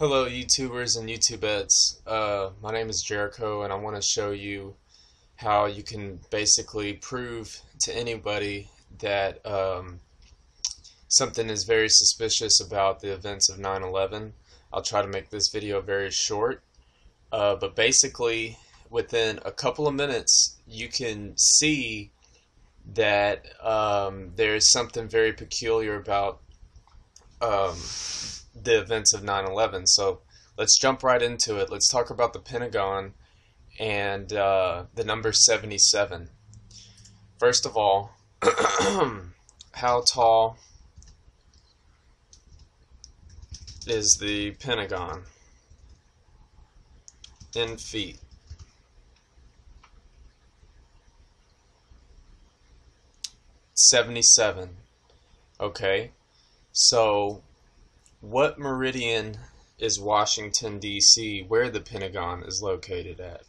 Hello YouTubers and YouTubettes. My name is Jericho and I want to show you how you can basically prove to anybody that something is very suspicious about the events of 9/11. I'll try to make this video very short, but basically within a couple of minutes you can see that there's something very peculiar about um, the events of 9/11. So let's jump right into it. Let's talk about the Pentagon and the number 77. First of all, how tall is the Pentagon in feet? '77. Okay, so what meridian is Washington, D.C., where the Pentagon is located at?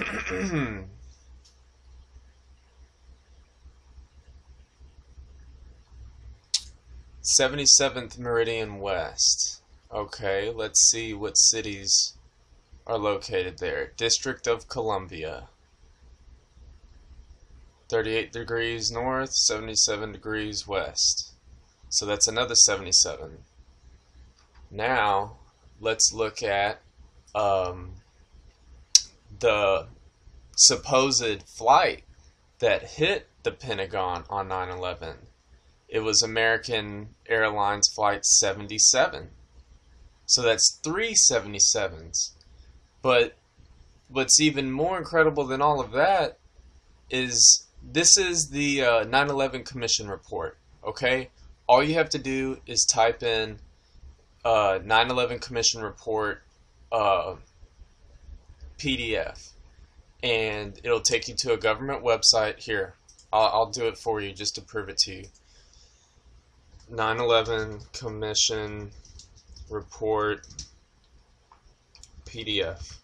Hmm. 77th meridian west. Okay, let's see what cities are located there. District of Columbia. 38 degrees north, 77 degrees west. So that's another 77. Now, let's look at the supposed flight that hit the Pentagon on 9/11. It was American Airlines Flight 77. So that's three 77s. But what's even more incredible than all of that is this is the 9/11 Commission report. Okay? All you have to do is type in 9/11 Commission report PDF, and it'll take you to a government website. Here, I'll do it for you just to prove it to you. 9/11 Commission report PDF.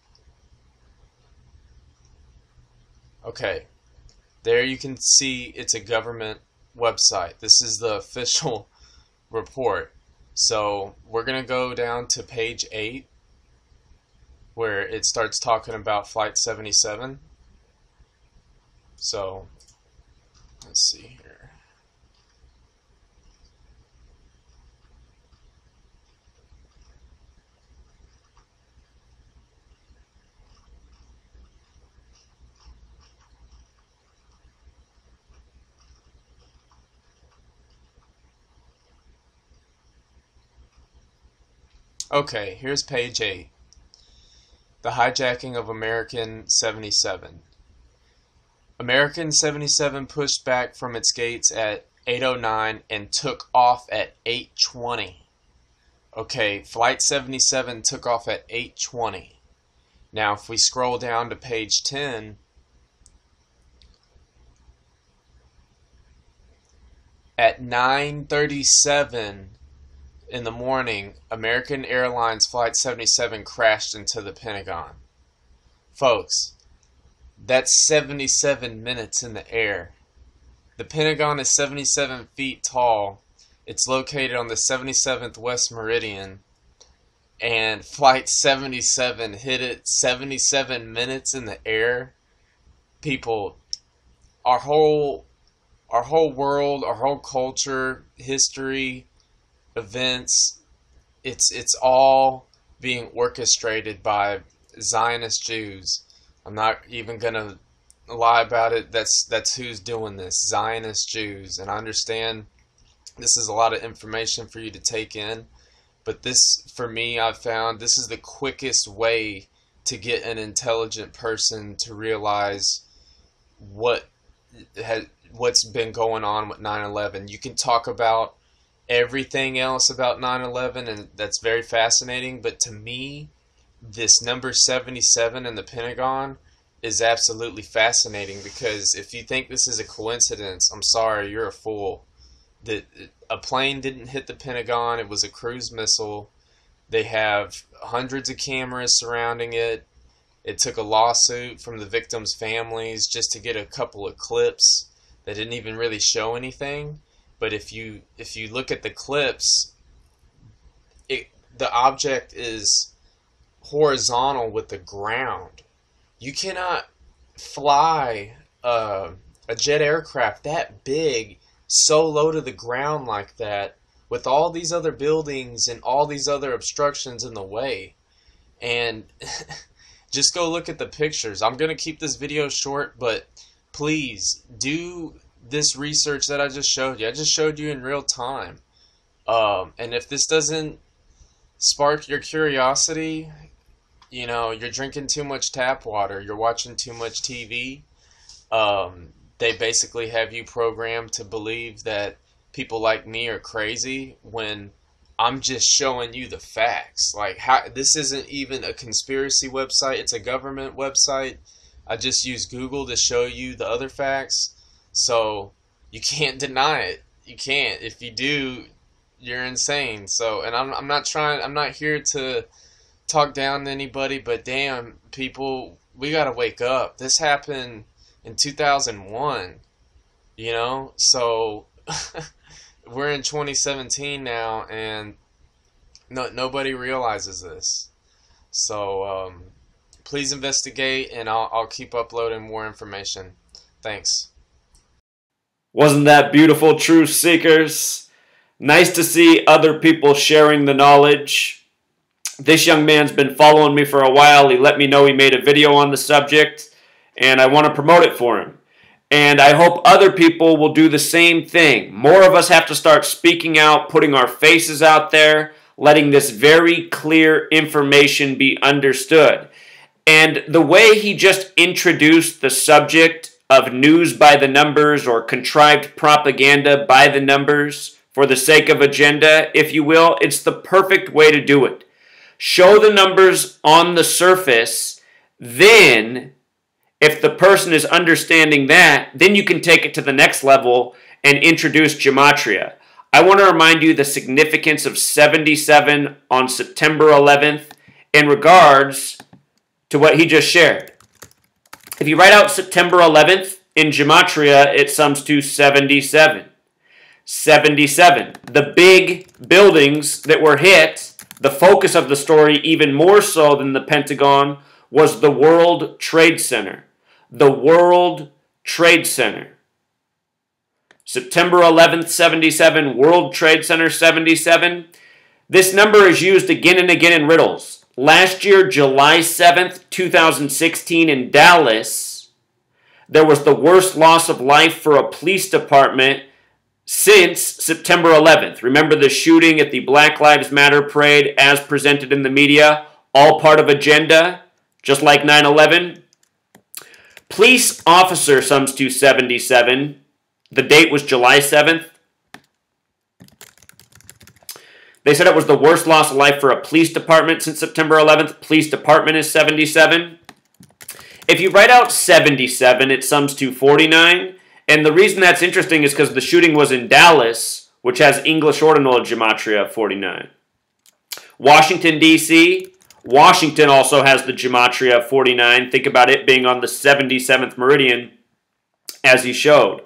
Okay, there you can see it's a government website. This is the official report. So we're going to go down to page 8 where it starts talking about Flight 77. So let's see here. Okay, here's page 8. The hijacking of American 77. American 77 pushed back from its gates at 8:09 and took off at 8:20. Okay, Flight 77 took off at 8:20. Now, if we scroll down to page 10, at 9:37 in the morning, American Airlines Flight 77 crashed into the Pentagon. Folks, that's 77 minutes in the air. The Pentagon is 77 feet tall. It's located on the 77th West Meridian. And Flight 77 hit it 77 minutes in the air. People, our whole world, our whole culture, history, events, it's all being orchestrated by Zionist Jews. I'm not even gonna lie about it. That's who's doing this, Zionist Jews. And I understand this is a lot of information for you to take in, but this, for me, I've found this is the quickest way to get an intelligent person to realize what what's been going on with 9/11. You can talk about everything else about 9/11, and that's very fascinating, but to me, this number 77 in the Pentagon is absolutely fascinating, because if you think this is a coincidence, I'm sorry, you're a fool. That a plane didn't hit the Pentagon, it was a cruise missile. They have hundreds of cameras surrounding it. It took a lawsuit from the victims' families just to get a couple of clips that didn't even really show anything. But if you look at the clips, the object is horizontal with the ground. You cannot fly a jet aircraft that big so low to the ground like that with all these other buildings and all these other obstructions in the way. And just go look at the pictures. I'm going to keep this video short, but please do this research that I just showed you. I just showed you in real time. And if this doesn't spark your curiosity, you know, you're drinking too much tap water, you're watching too much TV. They basically have you programmed to believe that people like me are crazy when I'm just showing you the facts. Like, this isn't even a conspiracy website, it's a government website. I just use Google to show you the other facts. So you can't deny it. You can't. If you do, you're insane. So, and I'm not here to talk down to anybody, but damn, people, we gotta wake up. This happened in 2001, you know? So we're in 2017 now, and nobody realizes this. So please investigate, and I'll keep uploading more information. Thanks. Wasn't that beautiful, truth seekers? Nice to see other people sharing the knowledge. This young man's been following me for a while. He let me know he made a video on the subject, and I want to promote it for him. And I hope other people will do the same thing. More of us have to start speaking out, putting our faces out there, letting this very clear information be understood. And the way he just introduced the subject of news by the numbers, or contrived propaganda by the numbers for the sake of agenda, if you will, it's the perfect way to do it. Show the numbers on the surface, then if the person is understanding that, then you can take it to the next level and introduce Gematria. I want to remind you the significance of 77 on September 11th in regards to what he just shared. If you write out September 11th in Gematria, it sums to 77. 77. The big buildings that were hit, the focus of the story, even more so than the Pentagon, was the World Trade Center. The World Trade Center. September 11th, 77, World Trade Center 77. This number is used again and again in riddles. Last year, July 7th, 2016, in Dallas, there was the worst loss of life for a police department since September 11th. Remember the shooting at the Black Lives Matter parade as presented in the media? All part of agenda, just like 9/11. Police officer sums to 77. The date was July 7th. They said it was the worst loss of life for a police department since September 11th. Police department is 77. If you write out 77, it sums to 49. And the reason that's interesting is because the shooting was in Dallas, which has English ordinal Gematria of 49. Washington, D.C., Washington also has the Gematria of 49. Think about it being on the 77th meridian, as he showed.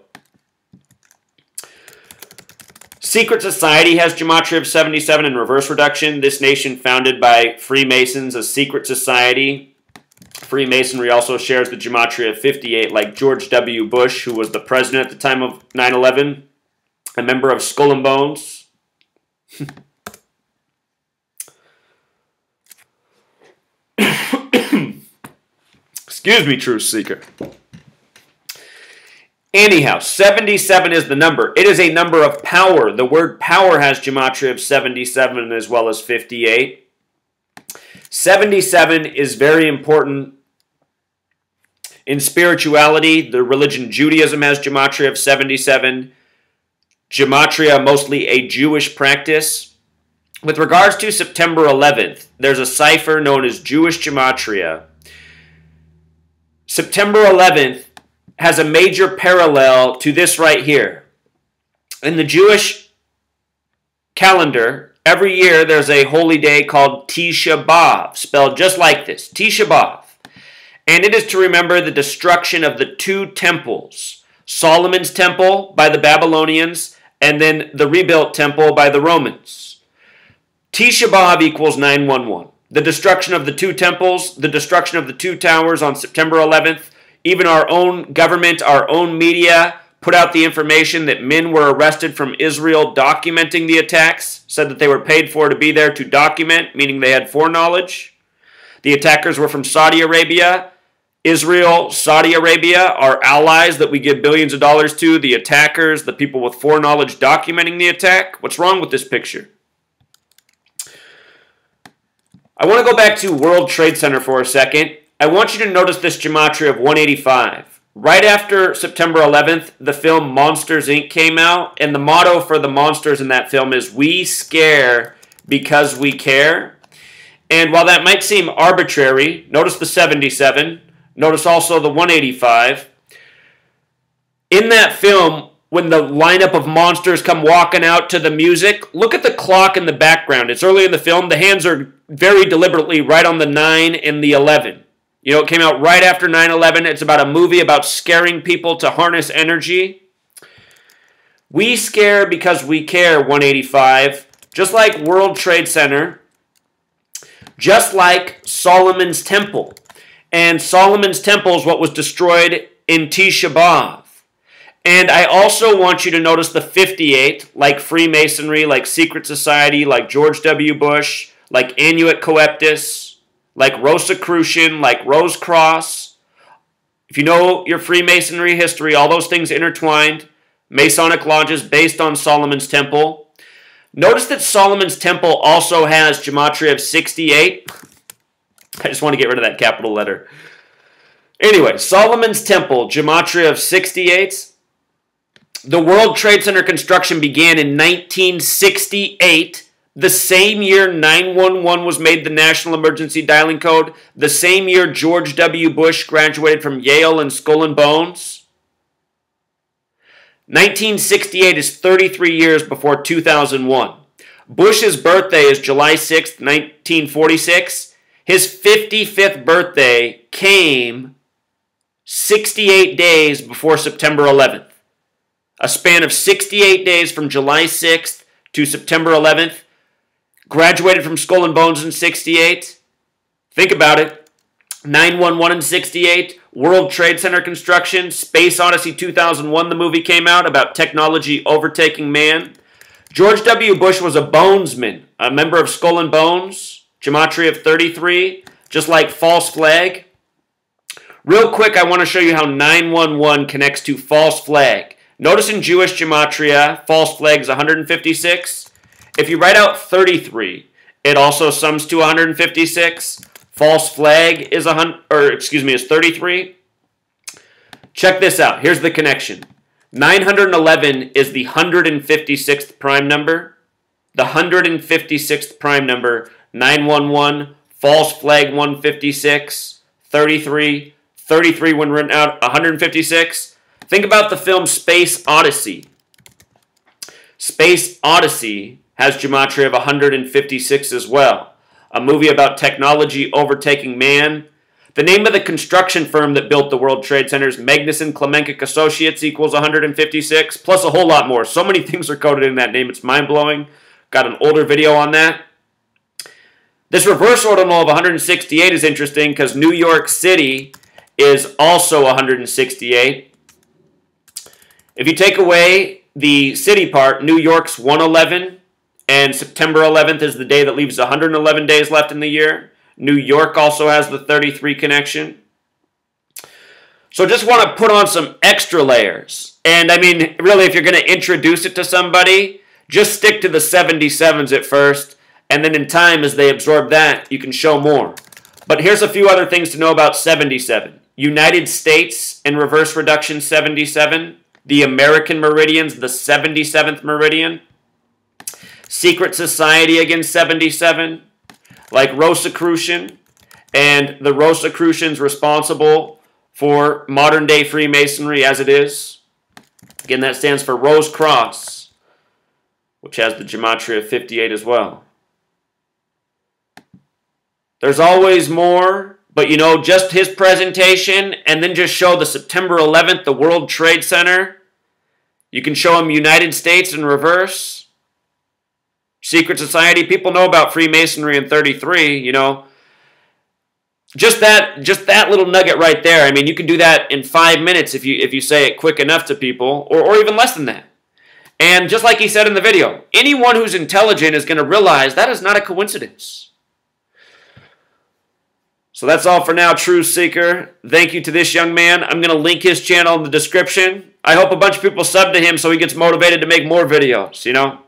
Secret Society has Gematria of 77 in reverse reduction. This nation founded by Freemasons, a secret society. Freemasonry also shares the Gematria of 58, like George W. Bush, who was the president at the time of 9/11, a member of Skull and Bones. Excuse me, truth seeker. Anyhow, 77 is the number. It is a number of power. The word power has Gematria of 77 as well as 58. 77 is very important in spirituality. The religion Judaism has Gematria of 77. Gematria, mostly a Jewish practice. With regards to September 11th, there's a cipher known as Jewish Gematria. September 11th has a major parallel to this right here. In the Jewish calendar, every year there's a holy day called Tisha B'Av, spelled just like this, Tisha B'Av. And it is to remember the destruction of the two temples, Solomon's temple by the Babylonians, and then the rebuilt temple by the Romans. Tisha B'Av equals 911. The destruction of the two temples, the destruction of the two towers on September 11th, even our own government, our own media put out the information that men were arrested from Israel documenting the attacks, said that they were paid for to be there to document, meaning they had foreknowledge. The attackers were from Saudi Arabia. Israel, Saudi Arabia are allies that we give billions of dollars to. The attackers, the people with foreknowledge documenting the attack. What's wrong with this picture? I want to go back to World Trade Center for a second. I want you to notice this gematria of 185. Right after September 11th, the film Monsters, Inc. came out, and the motto for the monsters in that film is, "We scare because we care." And while that might seem arbitrary, notice the 77, notice also the 185. In that film, when the lineup of monsters come walking out to the music, look at the clock in the background. It's early in the film. The hands are very deliberately right on the 9 and the 11. You know, it came out right after 9/11. It's about a movie about scaring people to harness energy. We scare because we care, 185. Just like World Trade Center. Just like Solomon's Temple. And Solomon's Temple is what was destroyed in Tisha B'Av. And I also want you to notice the 58, like Freemasonry, like Secret Society, like George W. Bush, like Annuit Coeptus, like Rosicrucian, like Rose Cross. If you know your Freemasonry history, all those things intertwined. Masonic lodges based on Solomon's Temple. Notice that Solomon's Temple also has Gematria of 68. I just want to get rid of that capital letter. Anyway, Solomon's Temple, Gematria of 68. The World Trade Center construction began in 1968, the same year 911 was made the national emergency dialing code, the same year George W. Bush graduated from Yale and Skull and Bones. 1968 is 33 years before 2001. Bush's birthday is July 6, 1946. His 55th birthday came 68 days before September 11th. A span of 68 days from July 6th to September 11th. Graduated from Skull and Bones in 68. Think about it. 911 in 68. World Trade Center construction. Space Odyssey 2001, the movie came out about technology overtaking man. George W. Bush was a bonesman, a member of Skull and Bones. Gematria of 33. Just like False Flag. Real quick, I want to show you how 911 connects to False Flag. Notice in Jewish Gematria, False Flag is 156. If you write out 33, it also sums to 156. False Flag is 33. Check this out. Here's the connection. 911 is the 156th prime number. The 156th prime number, 911, False Flag 156, 33, 33 when written out, 156. Think about the film Space Odyssey. Space Odyssey has Gematria of 156 as well. A movie about technology overtaking man. The name of the construction firm that built the World Trade Centers, Magnuson Klemenkic Associates, equals 156, plus a whole lot more. So many things are coded in that name, it's mind-blowing. Got an older video on that. This reverse ordinal of 168 is interesting because New York City is also 168. If you take away the city part, New York's 111, and September 11th is the day that leaves 111 days left in the year. New York also has the 33 connection. So just want to put on some extra layers. And I mean, really, if you're going to introduce it to somebody, just stick to the 77s at first. And then in time, as they absorb that, you can show more. But here's a few other things to know about 77. United States in reverse reduction 77. The American meridian's the 77th meridian. Secret society again 77. Like Rosicrucian. And the Rosicrucians responsible for modern day Freemasonry as it is. Again, that stands for Rose Cross, which has the Gematria of 58 as well. There's always more, but you know, just his presentation and then just show the September 11th, the World Trade Center. You can show them United States in reverse. Secret Society, people know about Freemasonry in 33, you know. Just that little nugget right there. I mean, you can do that in 5 minutes if you say it quick enough to people, or even less than that. And just like he said in the video, anyone who's intelligent is going to realize that is not a coincidence. So that's all for now, True Seeker. Thank you to this young man. I'm going to link his channel in the description. I hope a bunch of people sub to him so he gets motivated to make more videos, you know?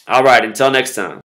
All right, until next time.